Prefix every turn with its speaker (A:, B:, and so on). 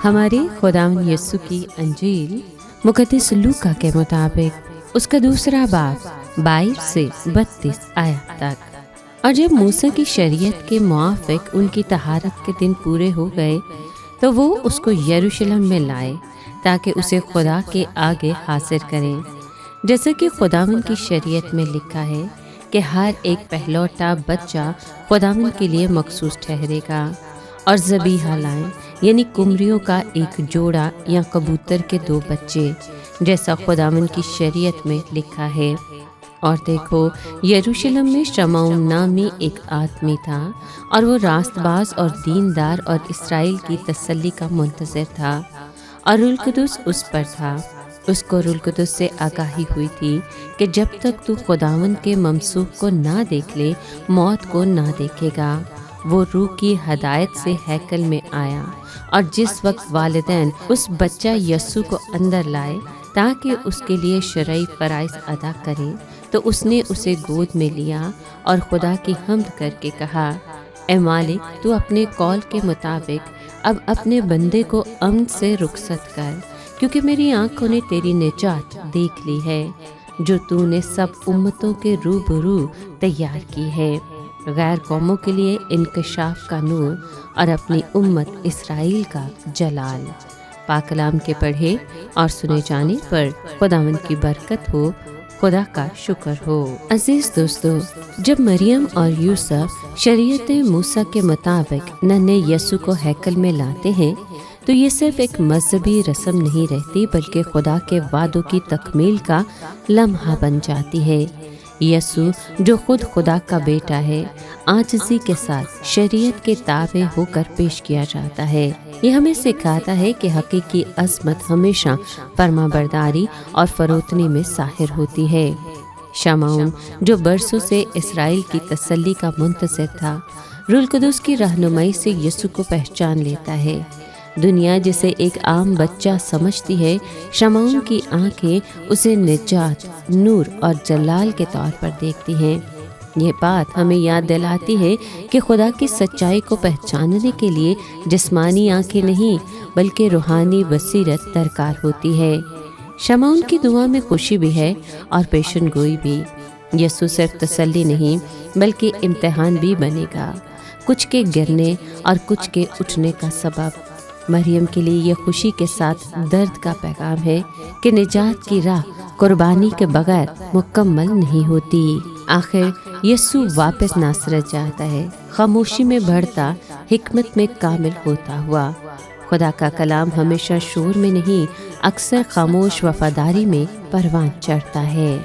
A: ہمارے خداوند یسوع کی انجیل مقدس لوکا کے مطابق اس کا دوسرا باب 22 سے 32 آیات تک۔ اور جب موسیٰ کی شریعت کے موافق ان کی طہارت کے دن پورے ہو گئے تو وہ اس کو یروشلم میں لائے تاکہ اسے خدا کے آگے حاضر کریں، جیسا کہ خداوند کی شریعت میں لکھا ہے کہ ہر ایک پہلوٹا بچہ خداوند کے لیے مخصوص ٹھہرے گا، اور ذبیحہ لائیں، یعنی قمریوں کا ایک جوڑا یا کبوتر کے 2 بچے، جیسا خداوند کی شریعت میں لکھا ہے۔ اور دیکھو، یروشلم میں شمعون نامی ایک آدمی تھا، اور وہ راست باز اور دیندار اور اسرائیل کی تسلی کا منتظر تھا، اور روح القدس اس پر تھا۔ اس کو روح القدس سے آگاہی ہوئی تھی کہ جب تک تو خداوند کے ممسوح کو نہ دیکھ لے، موت کو نہ دیکھے گا۔ وہ روح کی ہدایت سے ہیکل میں آیا، اور جس وقت والدین اس بچہ یسوع کو اندر لائے تاکہ اس کے لیے شرعی فرائض ادا کریں، تو اس نے اسے گود میں لیا اور خدا کی حمد کر کے کہا، اے مالک، تو اپنے قول کے مطابق اب اپنے بندے کو امن سے رخصت کر، کیونکہ میری آنکھوں نے تیری نجات دیکھ لی ہے، جو تو نے سب امتوں کے روبرو تیار کی ہے، غیر قوموں کے لیے انکشاف کا نور اور اپنی امت اسرائیل کا جلال۔ پاک کلام کے پڑھے اور سنے جانے پر خداوند کی برکت ہو، خدا کا شکر ہو۔ عزیز دوستو، جب مریم اور یوسف شریعت موسیٰ کے مطابق ننھے یسوع کو ہیکل میں لاتے ہیں تو یہ صرف ایک مذہبی رسم نہیں رہتی، بلکہ خدا کے وعدوں کی تکمیل کا لمحہ بن جاتی ہے۔ یسوع جو خود خدا کا بیٹا ہے، عاجزی کے ساتھ شریعت کے تابع ہو کر پیش کیا جاتا ہے۔ یہ ہمیں سکھاتا ہے کہ حقیقی عظمت ہمیشہ فرما برداری اور فروتنی میں ظاہر ہوتی ہے۔ شمعون جو برسوں سے اسرائیل کی تسلی کا منتظر تھا، روح القدس کی رہنمائی سے یسوع کو پہچان لیتا ہے۔ دنیا جسے ایک عام بچہ سمجھتی ہے، شمعون کی آنکھیں اسے نجات، نور اور جلال کے طور پر دیکھتی ہیں۔ یہ بات ہمیں یاد دلاتی ہے کہ خدا کی سچائی کو پہچاننے کے لیے جسمانی آنکھیں نہیں بلکہ روحانی بصیرت درکار ہوتی ہے۔ شمعون کی دعا میں خوشی بھی ہے اور پیشن گوئی بھی۔ یسوع صرف تسلی نہیں بلکہ امتحان بھی بنے گا، کچھ کے گرنے اور کچھ کے اٹھنے کا سبب۔ مریم کے لیے یہ خوشی کے ساتھ درد کا پیغام ہے کہ نجات کی راہ قربانی کے بغیر مکمل نہیں ہوتی۔ آخر یسوع واپس ناصرت جاتا ہے، خاموشی میں بڑھتا، حکمت میں کامل ہوتا ہوا۔ خدا کا کلام ہمیشہ شور میں نہیں، اکثر خاموش وفاداری میں پروان چڑھتا ہے۔